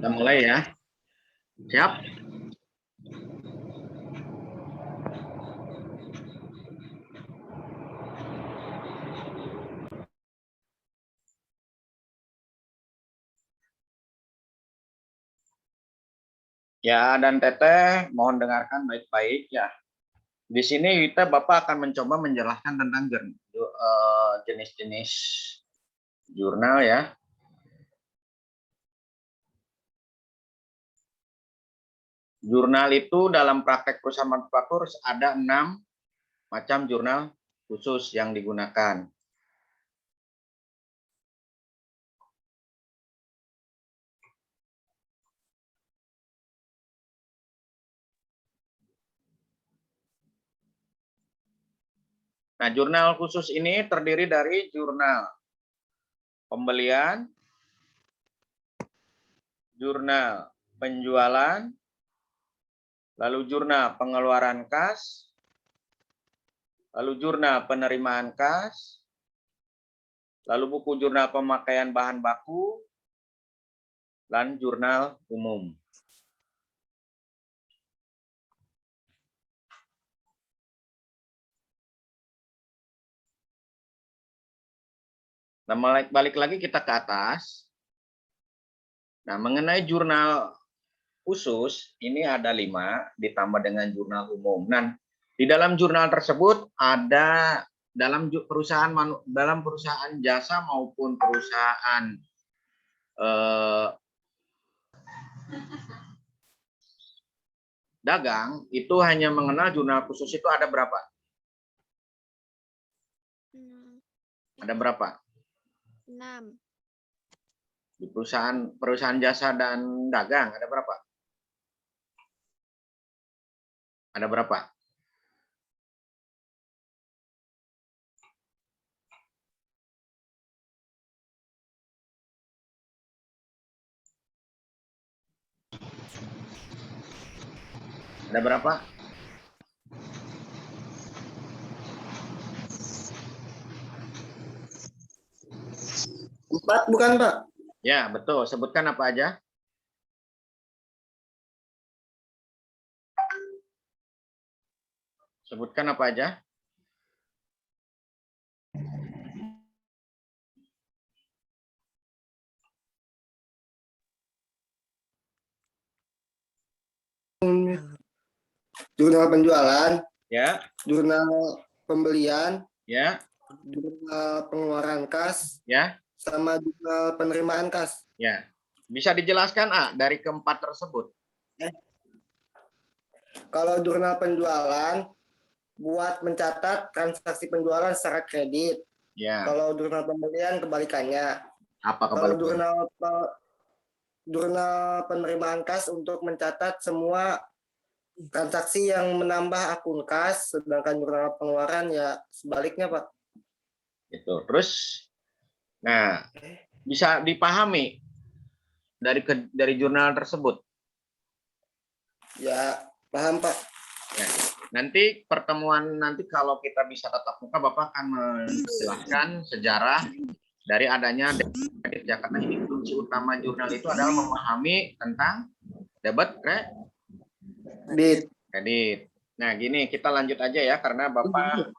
Kita mulai ya. Siap? Ya, dan Teteh mohon dengarkan baik-baik ya. Di sini Bapak akan mencoba menjelaskan tentang jenis-jenis jurnal ya. Jurnal itu dalam praktek perusahaan manufaktur ada 6 macam jurnal khusus yang digunakan. Nah, jurnal khusus ini terdiri dari jurnal pembelian, jurnal penjualan, lalu jurnal pengeluaran kas, lalu jurnal penerimaan kas, lalu buku jurnal pemakaian bahan baku, dan jurnal umum. Nah, balik lagi kita ke atas. Nah, mengenai jurnal khusus, ini ada 5, ditambah dengan jurnal umum. Nah, di dalam jurnal tersebut ada dalam perusahaan jasa maupun perusahaan dagang, itu hanya mengenal jurnal khusus itu ada berapa? Ada berapa? 6. Di perusahaan jasa dan dagang ada berapa? Ada berapa? Ada berapa? Empat bukan, Pak? Ya, betul. Sebutkan apa aja? Sebutkan apa aja? Jurnal penjualan, Ya, jurnal pembelian, ya, jurnal pengeluaran kas, ya, sama jurnal penerimaan kas. ya. Bisa dijelaskan, dari keempat tersebut? Kalau jurnal penjualan, buat mencatat transaksi penjualan secara kredit. Ya. Kalau jurnal pembelian kebalikannya. Apa Kalau kebalikannya? jurnal penerimaan kas untuk mencatat semua transaksi yang menambah akun kas, sedangkan jurnal pengeluaran ya sebaliknya, Pak. Itu. Terus, nah, bisa dipahami dari jurnal tersebut? Ya, paham, Pak. Ya. Nanti pertemuan nanti kalau kita bisa tatap muka, Bapak akan menjelaskan sejarah dari adanya debit ya, karena ini kunci utama jurnal itu adalah memahami tentang debit kredit. Nah, gini, kita lanjut aja ya, karena Bapak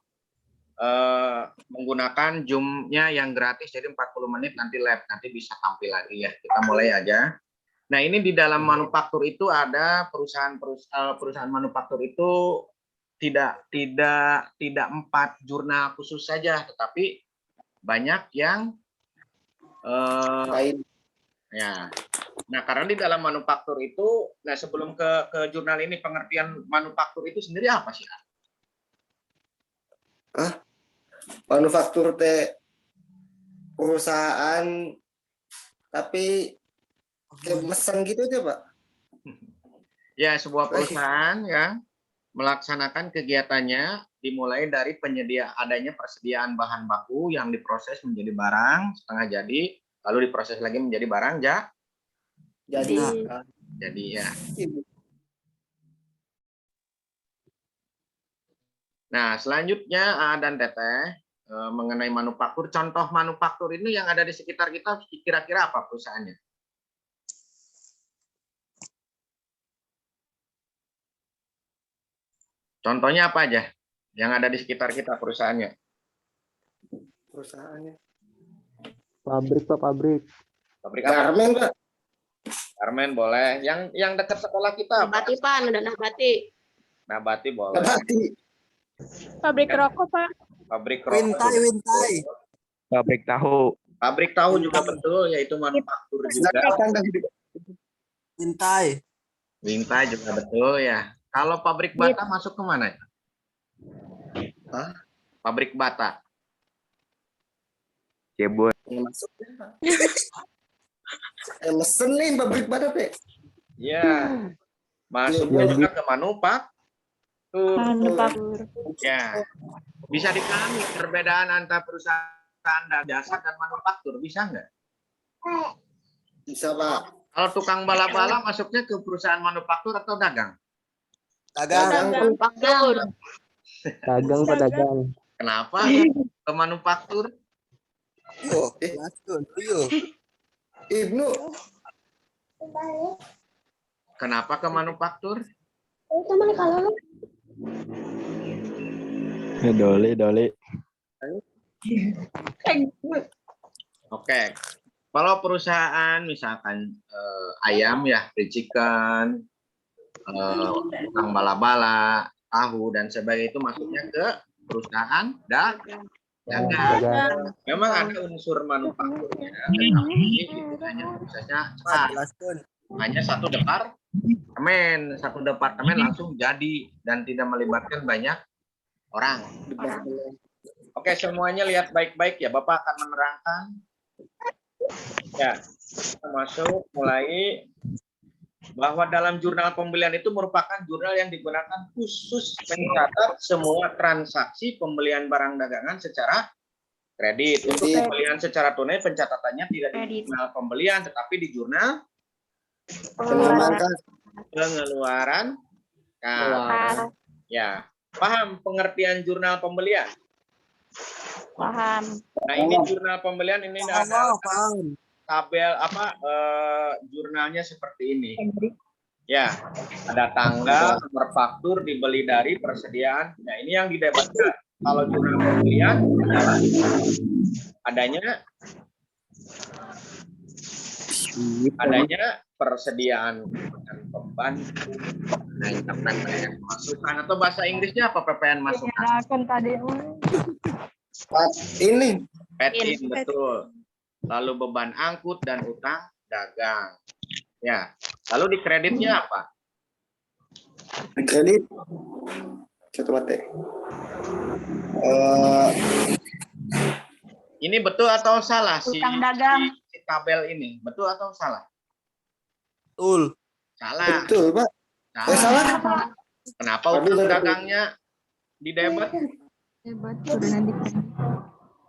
menggunakan Zoom-nya yang gratis, jadi 40 menit nanti live, nanti bisa tampil lagi ya. Kita mulai aja. Nah, ini di dalam manufaktur itu ada perusahaan manufaktur itu tidak 4 jurnal khusus saja, tetapi banyak yang Lain. ya. Nah, karena di dalam manufaktur itu, nah sebelum ke jurnal ini, pengertian manufaktur itu sendiri apa sih? Manufaktur teh perusahaan tapi kayak mesen gitu aja, Pak. Ya, sebuah perusahaan yang melaksanakan kegiatannya dimulai dari adanya persediaan bahan baku yang diproses menjadi barang setengah jadi, lalu diproses lagi menjadi barang jadi ya. Nah, selanjutnya dan Teteh mengenai manufaktur, contoh manufaktur ini yang ada di sekitar kita kira-kira apa perusahaannya? Contohnya apa aja yang ada di sekitar kita perusahaannya? Perusahaannya. Pabrik, Pak, pabrik. Pabrik apa? Garmen, Pak. Garmen boleh. Yang dekat sekolah kita apa? Nabati Pak, udah nabati. Nabati boleh. Nabati. Pabrik rokok, Pak. Pabrik rokok. Wintai. Pabrik tahu. Pabrik tahu juga betul, yaitu manufaktur juga. Wintai. Wintai juga betul ya. Kalau pabrik bata masuk ke mana? Hah? Pabrik bata. Cebon. Masuk. Mesen nih pabrik bata, Pak. Ya. Masuknya juga ke manufaktur. Manufaktur. Ya. Bisa dipahami perbedaan antara perusahaan jasa dan manufaktur, bisa nggak? Bisa, Pak. Kalau tukang bala-bala masuknya ke perusahaan manufaktur atau dagang? Dagang. Manufaktur. Dagang, Pak, dagang. Kenapa ke manufaktur? Ibnu. Kenapa ke manufaktur? Doli. Oke. Kalau perusahaan misalkan ayam ya, fried chicken, tukang bala-bala, tahu dan sebagainya itu masuknya ke perusahaan dagang. Dagang. Memang ada unsur manufakturnya, tetapi itu hanya satu departemen langsung jadi dan tidak melibatkan banyak orang. Oke, semuanya lihat baik-baik ya. Bapak akan menerangkan. Ya, kita masuk mulai bahwa dalam jurnal pembelian itu merupakan jurnal yang digunakan khusus mencatat semua transaksi pembelian barang dagangan secara kredit. Untuk pembelian secara tunai pencatatannya tidak di jurnal pembelian tetapi di jurnal pengeluaran kas. Ya, paham pengertian jurnal pembelian? Paham. Nah, ini jurnal pembelian ini ada tabel jurnalnya seperti ini. Ya, ada tanggal, nomor faktur, dibeli dari, persediaan. Nah, ini yang didebatkan. Kalau jurnal pembelian adalah adanya persediaan dengan pembantu, PPN masukan atau bahasa Inggrisnya apa PPN masukan? Kan tadi. Ini. Petin, betul. Lalu beban angkut dan utang dagang. Ya. Lalu di kreditnya apa? Kredit. Satu mate. Ini betul atau salah Utang dagang. si tabel ini? Betul atau salah? Betul. Salah. Betul, Pak. Salah. Salah. Kenapa utang dagangnya di debit?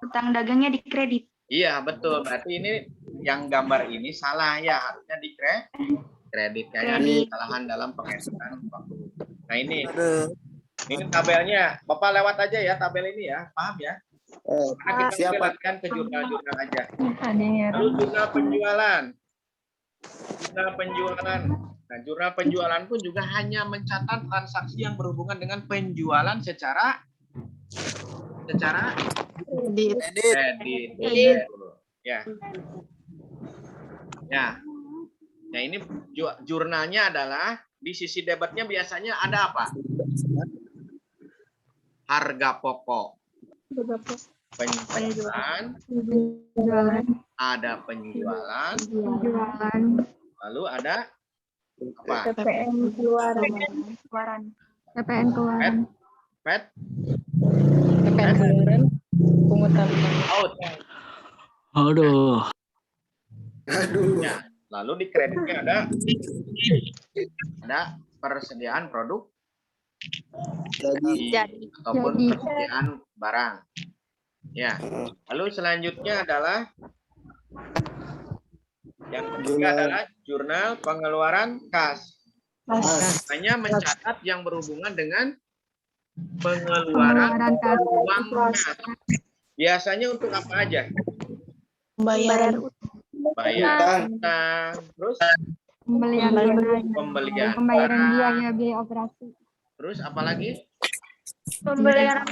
Utang dagangnya di kredit. Iya, betul. Berarti ini yang gambar ini salah ya, harusnya di kredit kayaknya kesalahan dalam penghitungan waktu. Nah, ini tabelnya. Bapak lewat aja ya tabel ini ya, paham ya? Karena kita siapkan ke jurnal-jurnal aja. Lalu jurnal penjualan. Jurnal penjualan. Nah, jurnal penjualan pun juga hanya mencatat transaksi yang berhubungan dengan penjualan secara kredit. Ya. Ya. Nah, ini jurnalnya adalah di sisi debitnya biasanya ada apa? Harga pokok. Penjualan. Ada penjualan. Lalu ada apa? PPN keluaran. PPN keluaran. Pet. Pungutan. Out. Aduh. Ya. Lalu di kreditnya ada persediaan produk ataupun persediaan barang. Ya. Lalu selanjutnya adalah yang ketiga adalah jurnal pengeluaran kas. Hanya mencatat yang berhubungan dengan pengeluaran uang kas. Biasanya untuk apa aja? Bayar Bayar utang, terus Pembelian pembelian pembayaran barang, biaya operasi. terus apa lagi? Pembelian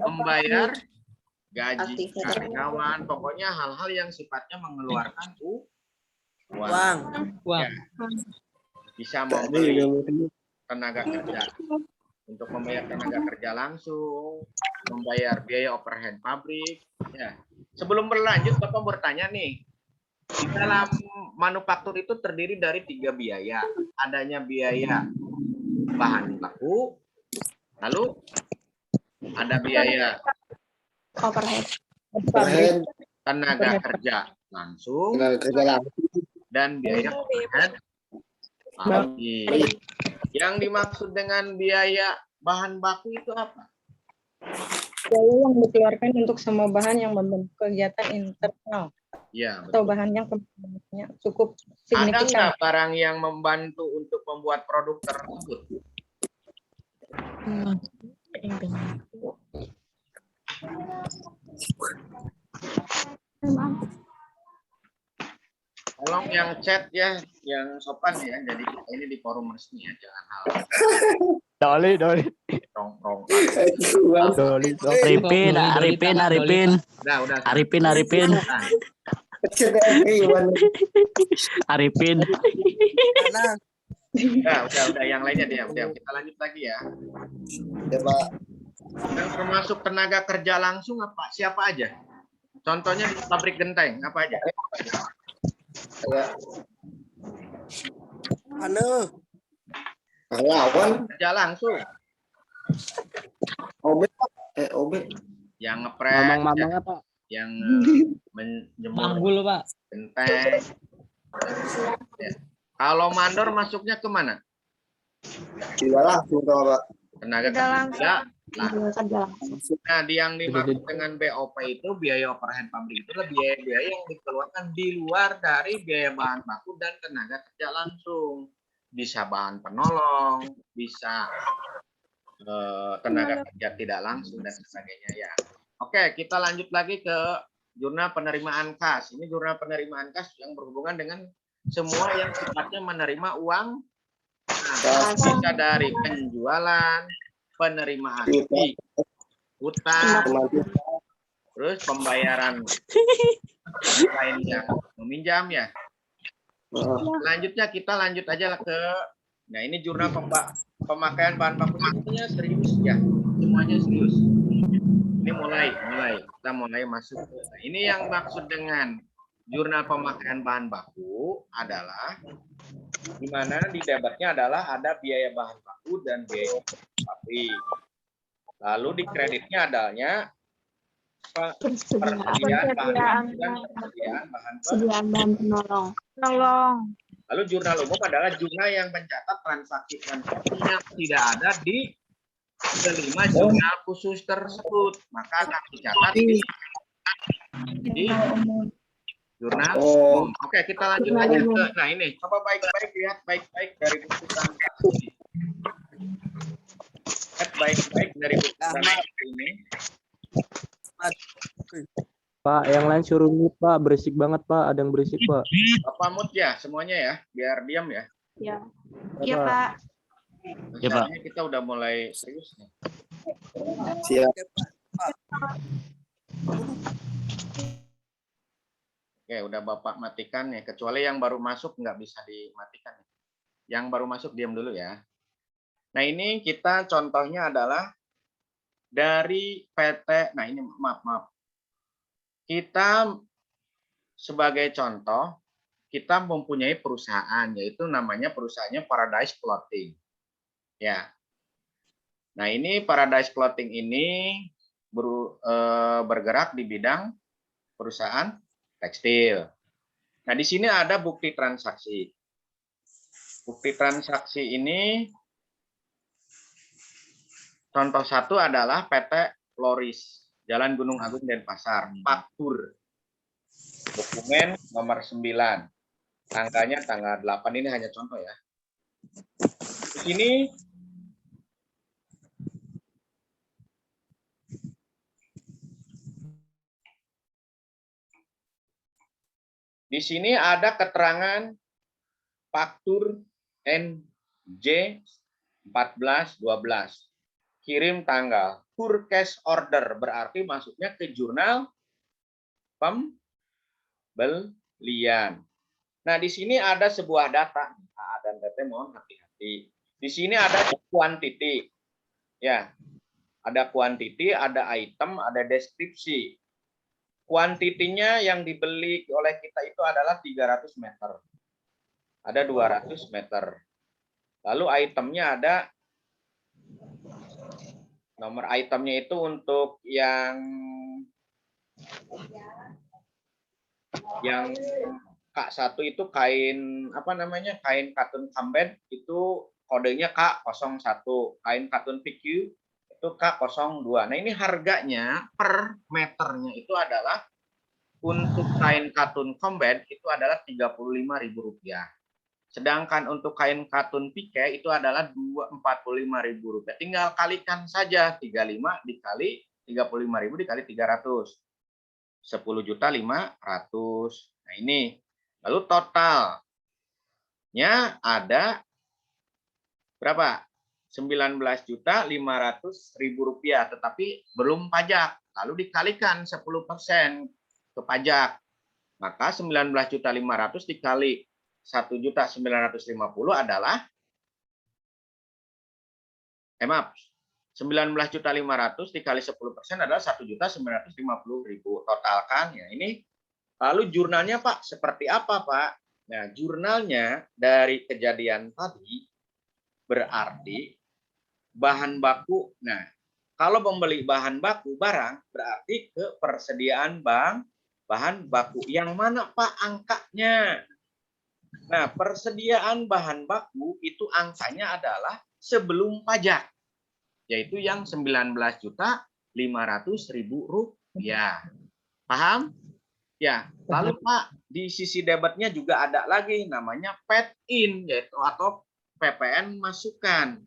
membayar gaji Aktivitas. karyawan, pokoknya hal-hal yang sifatnya mengeluarkan uang. Uang. Ya. Bisa membeli tenaga kerja untuk membayar tenaga kerja langsung, membayar biaya overhead pabrik. Ya. Sebelum berlanjut, Bapak bertanya nih, di dalam manufaktur itu terdiri dari 3 biaya. Adanya biaya bahan baku, lalu ada biaya Overhead. Overhead, tenaga kerja langsung tenaga kerja langsung. dan biaya overhead pabrik. Yang dimaksud dengan biaya bahan baku itu apa? Biaya yang dikeluarkan untuk semua bahan yang membentuk kegiatan internal Ya, atau betul. bahan yang kebutuhannya cukup Ada signifikan. nggak barang yang membantu untuk membuat produk tersebut? Tolong yang chat ya, yang sopan ya. Jadi kita ini di forum resmi ya, jangan hal Doli. rong-rong. Doli. Arifin, Udah. Arifin. Arifin. Udah. Yang lainnya dia. Udah, kita lanjut lagi ya. Ya, Pak. Yang termasuk tenaga kerja langsung apa? Siapa aja? Contohnya di pabrik genteng, apa aja? Ya. Pahlawan, Kerja langsung. OB, OB. Yang ngepres, Mamang apa? yang menjemur Manggul, Pak. genteng. Ya. Kalau mandor masuknya kemana? Tidak langsung, Pak. Tenaga Tidak kerja. Kerja. Nah, yang dimaksud dengan BOP itu biaya overhead pabrik itu adalah biaya-biaya yang dikeluarkan di luar dari biaya bahan baku dan tenaga kerja langsung. Bisa bahan penolong, bisa tenaga kerja tidak langsung dan sebagainya ya. Oke, kita lanjut lagi ke jurnal penerimaan kas. Ini jurnal penerimaan kas yang berhubungan dengan semua yang sifatnya menerima uang. Nah, bisa dari penjualan, penerimaan fee, utang, terus pembayaran lainnya, meminjam ya. Selanjutnya kita lanjut aja ke, nah ini jurnal pemakaian bahan baku semuanya serius ya, semuanya serius. Ini mulai kita mulai masuk. Nah, ini yang maksud dengan jurnal pemakaian bahan baku adalah di mana di debatnya adalah ada biaya bahan baku dan biaya pabrik. Lalu di kreditnya adanya persediaan bahan dan persediaan bahan penolong. Lalu jurnal umum adalah jurnal yang mencatat transaksi-transaksi yang tidak ada di kelima jurnal khusus tersebut. Maka akan dicatat di jurnal umum. Oke, kita lanjut aja ke, nah ini, coba baik-baik lihat baik-baik dari buku transaksi. Lihat baik-baik dari buku transaksi ini. Pak, yang lain suruh mute, Pak. Berisik banget, Pak. Ada yang berisik, Pak. Bapak mute ya semuanya ya, biar diam ya. Iya, Ya, Pak. Ya, Pak. Masalahnya kita udah mulai serius nih. Siap. Oke, udah Bapak matikan ya. Kecuali yang baru masuk nggak bisa dimatikan. Yang baru masuk diam dulu ya. Nah ini kita contohnya adalah dari PT. Nah ini maaf. Kita sebagai contoh, kita mempunyai perusahaan, yaitu namanya perusahaannya Paradise Clothing. Ya. Nah ini Paradise Clothing ini bergerak di bidang perusahaan tekstil. Nah di sini ada bukti transaksi. Bukti transaksi ini contoh satu adalah PT Floris, Jalan Gunung Agung Denpasar, faktur. Dokumen nomor 9. Angkanya tanggal 8, ini hanya contoh ya. Di sini ada keterangan faktur NJ 1412. kirim tanggal. Purchase order berarti masuknya ke jurnal pembelian. Nah, di sini ada sebuah data. A dan TT mohon hati-hati. Di sini ada quantity. Ya. Ada quantity, ada item, ada deskripsi. Kuantitinya yang dibeli oleh kita itu adalah 300 meter. Ada 200 meter. Lalu itemnya ada, nomor itemnya itu untuk yang K1 itu kain, apa namanya, kain katun kamben, itu kodenya K01. Kain katun PQ itu K02. Nah, ini harganya per meternya itu adalah untuk kain katun combat itu adalah Rp35.000. Sedangkan untuk kain katun pike itu adalah Rp45.000. Tinggal kalikan saja 35 dikali 35.000 dikali 300. 10.500.000. Nah, ini. Lalu totalnya ada berapa? Rp19.500.000, tetapi belum pajak. Lalu dikalikan 10% ke pajak. Maka 19.500.000 dikali 1.950.000 adalah 19.500.000 dikali 10% adalah 1.950.000. Totalkan ya ini. Lalu jurnalnya Pak seperti apa Pak? Nah, jurnalnya dari kejadian tadi berarti bahan baku. Nah, kalau membeli bahan baku barang berarti ke persediaan bahan baku. Yang mana Pak angkanya? Nah, persediaan bahan baku itu angkanya adalah sebelum pajak, yaitu yang Rp19.500.000. Paham? Ya. Lalu Pak, di sisi debitnya juga ada lagi namanya paid in, yaitu atau PPN masukan,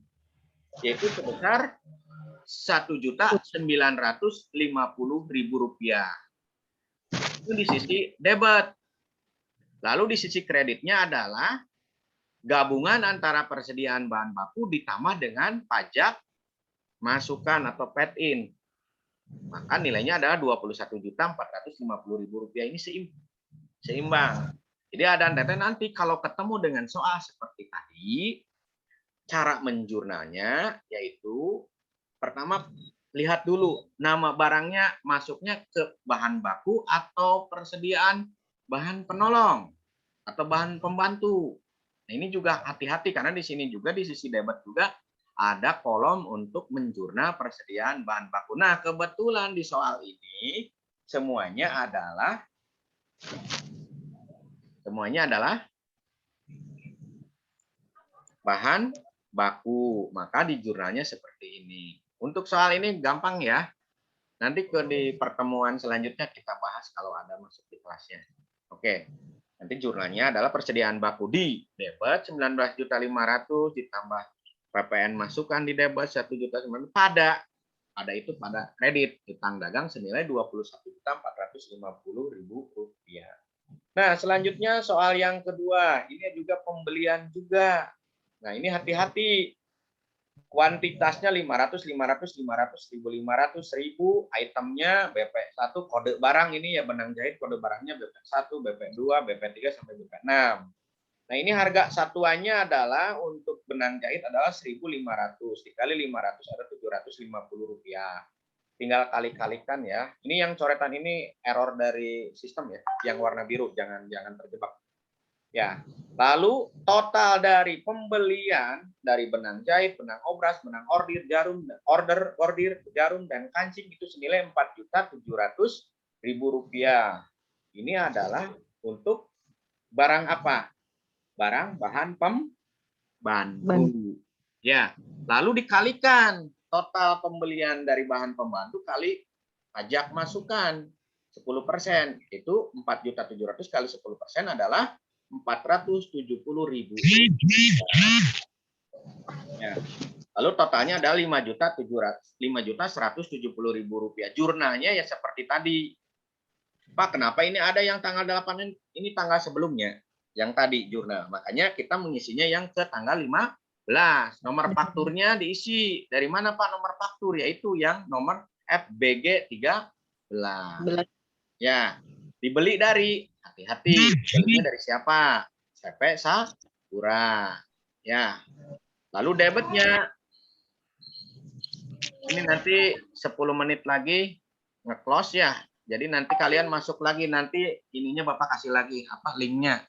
yaitu sebesar Rp1.950.000. Itu di sisi debit. Lalu di sisi kreditnya adalah gabungan antara persediaan bahan baku ditambah dengan pajak masukan atau paid in. Maka nilainya adalah Rp21.450.000. Ini seimbang. Jadi ada nanti kalau ketemu dengan soal seperti tadi, cara menjurnalnya yaitu pertama lihat dulu nama barangnya masuknya ke bahan baku atau persediaan bahan penolong atau bahan pembantu. Nah, ini juga hati-hati karena di sini juga di sisi debit juga ada kolom untuk menjurnal persediaan bahan baku. Nah, kebetulan di soal ini semuanya adalah bahan baku. Maka di jurnalnya seperti ini. Untuk soal ini gampang ya. Nanti di pertemuan selanjutnya kita bahas kalau ada masuk di kelasnya. Oke. Nanti jurnalnya adalah persediaan baku di debit 19.500.000 ditambah PPN masukan di debit 1.900.000 pada kredit utang dagang senilai Rp21.450.000. Nah, selanjutnya soal yang kedua, ini juga pembelian juga. Nah, ini hati-hati. Kuantitasnya 500, 500, 500, 1.500, 1.000. Itemnya BP1, kode barang ini ya benang jahit, kode barangnya BP1, BP2, BP3 sampai BP6. Nah, ini harga satuannya adalah untuk benang jahit adalah 1.500 dikali 500 ada Rp750. Tinggal kali-kalikan ya. Ini yang coretan ini error dari sistem ya, yang warna biru, jangan terjebak. Ya. Lalu total dari pembelian dari benang jahit, benang obras, benang ordir, jarum, jarum dan kancing itu senilai Rp4.700.000. Ini adalah untuk barang apa? Barang bahan pembantu. Ya. Lalu dikalikan total pembelian dari bahan pembantu kali pajak masukan 10%. Itu 4.700.000 kali 10% adalah Rp470.000. Ya. Lalu totalnya adalah Rp5.170.000. Jurnalnya ya seperti tadi. Pak, kenapa ini ada yang tanggal 8 ini tanggal sebelumnya? Yang tadi jurnal. Makanya kita mengisinya yang ke tanggal Nomor fakturnya diisi. Dari mana Pak nomor faktur? Yaitu yang nomor FBG 13. Ya, dibeli dari, hati-hati, belinya dari siapa? CP Sakura. Ya. Lalu debitnya ini nanti 10 menit lagi nge-close ya. Jadi nanti kalian masuk lagi, nanti ininya Bapak kasih lagi apa linknya.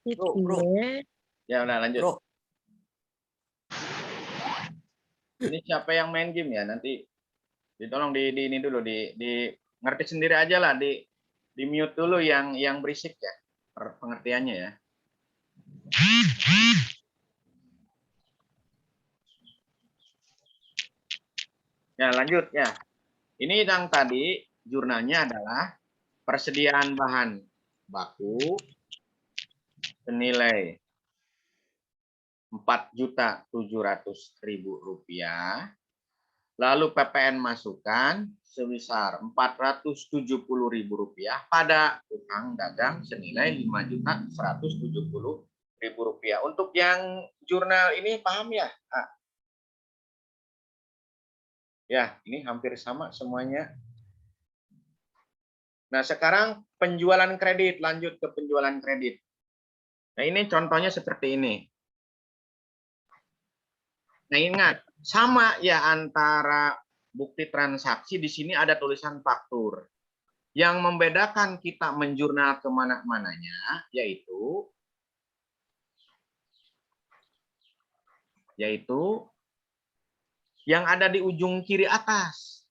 Bro. Ya udah lanjut. Bro. Ini siapa yang main game ya? Nanti ditolong di ini dulu di ngerti sendiri aja lah, di mute dulu yang berisik ya. Pengertiannya ya. Ya, lanjut ya. Ini yang tadi jurnalnya adalah persediaan bahan baku senilai Rp4.700.000. Lalu PPN masukan sebesar Rp470.000 pada utang dagang senilai Rp5.170.000. Untuk yang jurnal ini paham ya? Ya, ini hampir sama semuanya. Nah, sekarang penjualan kredit, lanjut ke penjualan kredit. Nah, ini contohnya seperti ini. Nah, ingat, sama ya antara bukti transaksi, di sini ada tulisan faktur. Yang membedakan kita menjurnal kemana-mananya, yaitu yang ada di ujung kiri atas.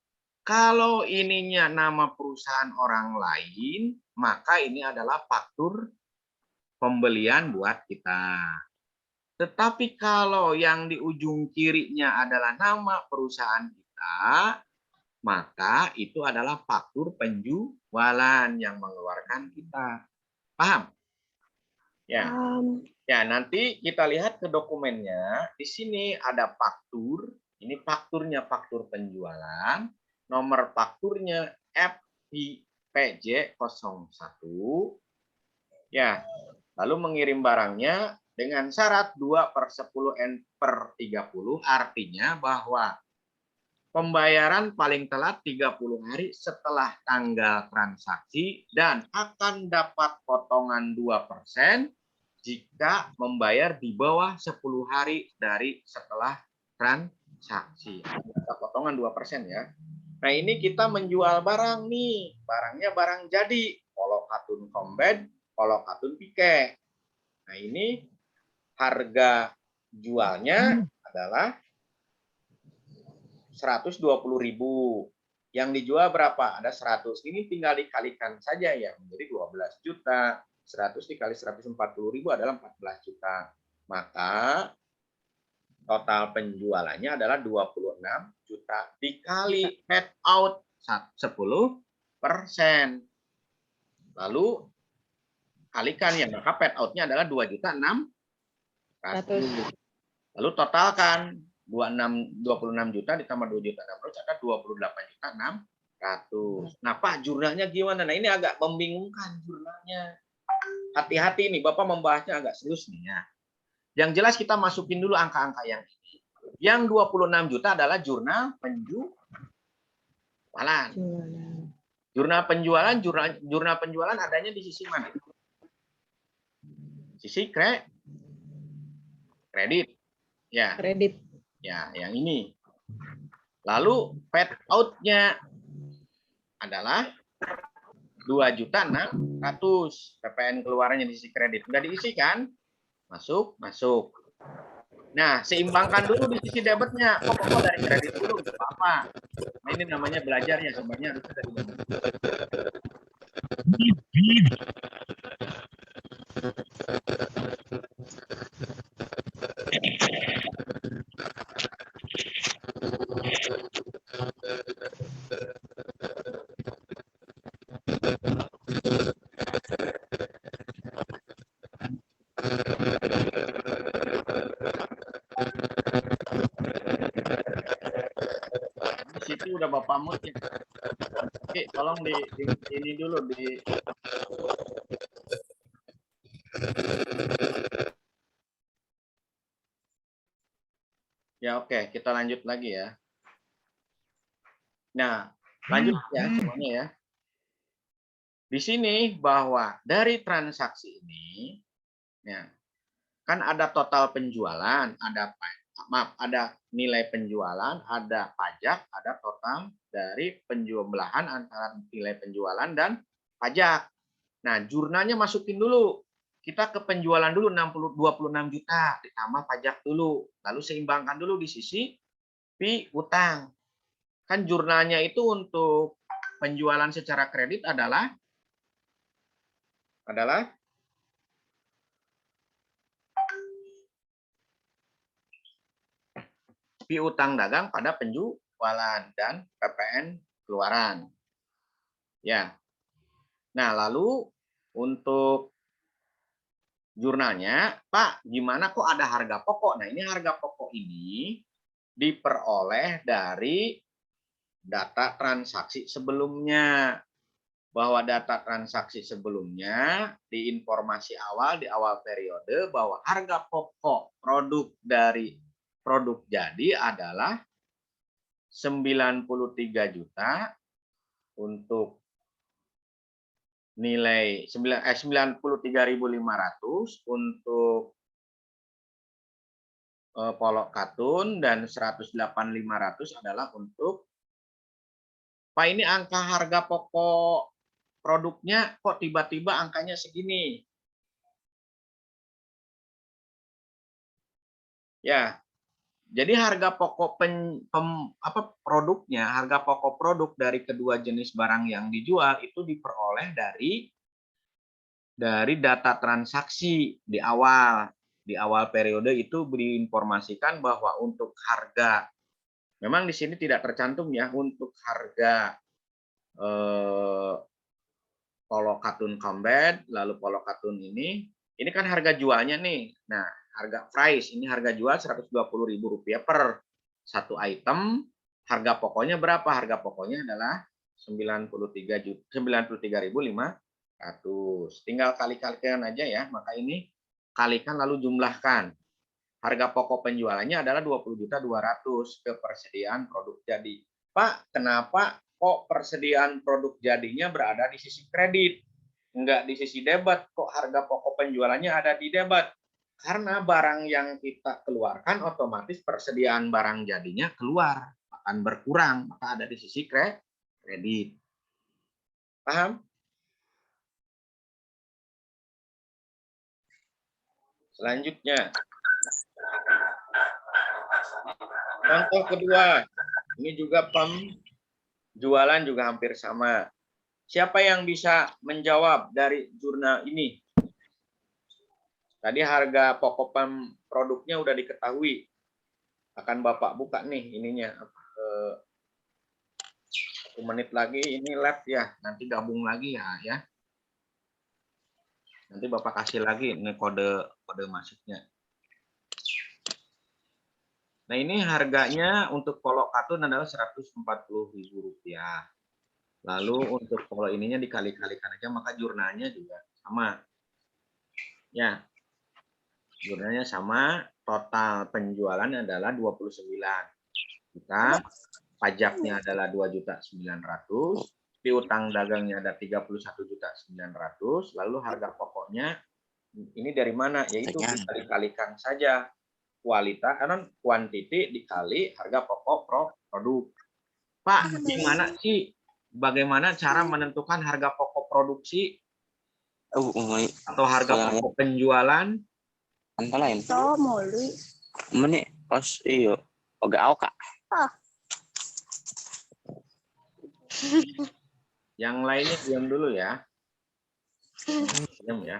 Kalau ininya nama perusahaan orang lain, maka ini adalah faktur pembelian buat kita. Tetapi kalau yang di ujung kirinya adalah nama perusahaan kita, maka itu adalah faktur penjualan yang mengeluarkan kita. Paham? Ya. Ya, nanti kita lihat ke dokumennya. Di sini ada faktur. Ini fakturnya faktur penjualan. Nomor fakturnya FIPJ 01. Ya, lalu mengirim barangnya dengan syarat 2/10N/30, artinya bahwa pembayaran paling telat 30 hari setelah tanggal transaksi dan akan dapat potongan 2% jika membayar di bawah 10 hari dari setelah transaksi. Ada potongan 2% ya. Nah, ini kita menjual barang nih. Barangnya barang jadi. Polo katun combat, polo katun pike. Nah, ini harga jualnya adalah 120.000. Yang dijual berapa? Ada 100. Ini tinggal dikalikan saja ya, menjadi 12 juta. 100 dikali 140.000 adalah 14 juta. Maka total penjualannya adalah 26 juta dikali paid out 10%. Lalu kalikan ya, maka paid out-nya adalah 2.600.000. Lalu totalkan 26 juta ditambah 2.600.000 ada 28.600.000. Nah, Pak, jurnalnya gimana? Nah, ini agak membingungkan jurnalnya. Hati-hati nih, Bapak membahasnya agak serius nih ya. Yang jelas kita masukin dulu angka-angka yang ini. Yang 26 juta adalah jurnal penjualan. Jurnal penjualan adanya di sisi mana? Sisi kredit. Ya. Kredit. Ya, yang ini. Lalu paid out-nya adalah 2.600.000. PPN keluarannya di sisi kredit. Udah diisi kan? Masuk. Nah, seimbangkan dulu di sisi debitnya. Kok dari kredit dulu, nggak apa-apa. Nah, ini namanya belajar ya, sebenarnya harusnya dari debit. Di situ udah Bapak mut ya. Oke, tolong ini dulu di ya, oke, kita lanjut lagi ya. Nah, lanjut ya semuanya ya. Di sini bahwa dari transaksi ini ya, kan ada total penjualan, ada nilai penjualan, ada pajak, ada total dari penjumlahan antara nilai penjualan dan pajak. Nah, jurnalnya masukin dulu. Kita ke penjualan dulu 26 juta, ditambah pajak dulu. Lalu seimbangkan dulu di sisi piutang. Kan jurnalnya itu untuk penjualan secara kredit adalah piutang dagang pada penjualan dan PPN keluaran. Ya. Nah, lalu untuk jurnalnya, Pak, gimana kok ada harga pokok? Nah, ini harga pokok ini diperoleh dari data transaksi sebelumnya. Bahwa data transaksi sebelumnya di informasi awal, di awal periode, bahwa harga pokok produk dari produk jadi adalah 93 juta untuk nilai 93.500 untuk polok katun dan 108.500 adalah untuk Pak, ini angka harga pokok produknya kok tiba-tiba angkanya segini. Ya. Jadi harga pokok produknya, harga pokok produk dari kedua jenis barang yang dijual itu diperoleh dari data transaksi di awal periode itu diinformasikan bahwa untuk harga, memang di sini tidak tercantum ya, untuk harga polok katun combat, lalu polok katun ini kan harga jualnya nih. Nah, harga price ini harga jual Rp120.000 per satu item. Harga pokoknya berapa? Harga pokoknya adalah 93.500. Tinggal kali-kalikan aja ya. Maka ini kalikan lalu jumlahkan. Harga pokok penjualannya adalah 20.200.000 kepersediaan produk jadi. Pak, kenapa kok persediaan produk jadinya berada di sisi kredit? Enggak di sisi debit, kok harga pokok penjualannya ada di debit? Karena barang yang kita keluarkan otomatis persediaan barang jadinya keluar, akan berkurang, maka ada di sisi kredit. Paham? Selanjutnya, contoh kedua, ini juga penjualan juga hampir sama. Siapa yang bisa menjawab dari jurnal ini? Tadi harga pokok produknya udah diketahui. Akan Bapak buka nih ininya. 1 menit lagi ini lab ya. Nanti gabung lagi ya. Nanti Bapak kasih lagi ini kode masuknya. Nah, ini harganya untuk polok katun adalah Rp140.000. Lalu untuk polok ininya dikali-kalikan aja, maka jurnalnya juga sama. Ya. Jurnalnya sama, total penjualan adalah 29 juta, pajaknya adalah 2.900.000, piutang dagangnya ada 31.900.000, lalu harga pokoknya ini dari mana? Yaitu dikali-kalikan saja kualitas kuantiti dikali harga pokok produk. Pak, gimana sih? Bagaimana cara menentukan harga pokok produksi atau harga pokok penjualan? So, muli. Meni pas iyo oga oka. Yang lainnya diam dulu ya. Diam ya.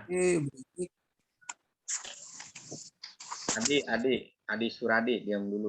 Adi Suradi diam dulu.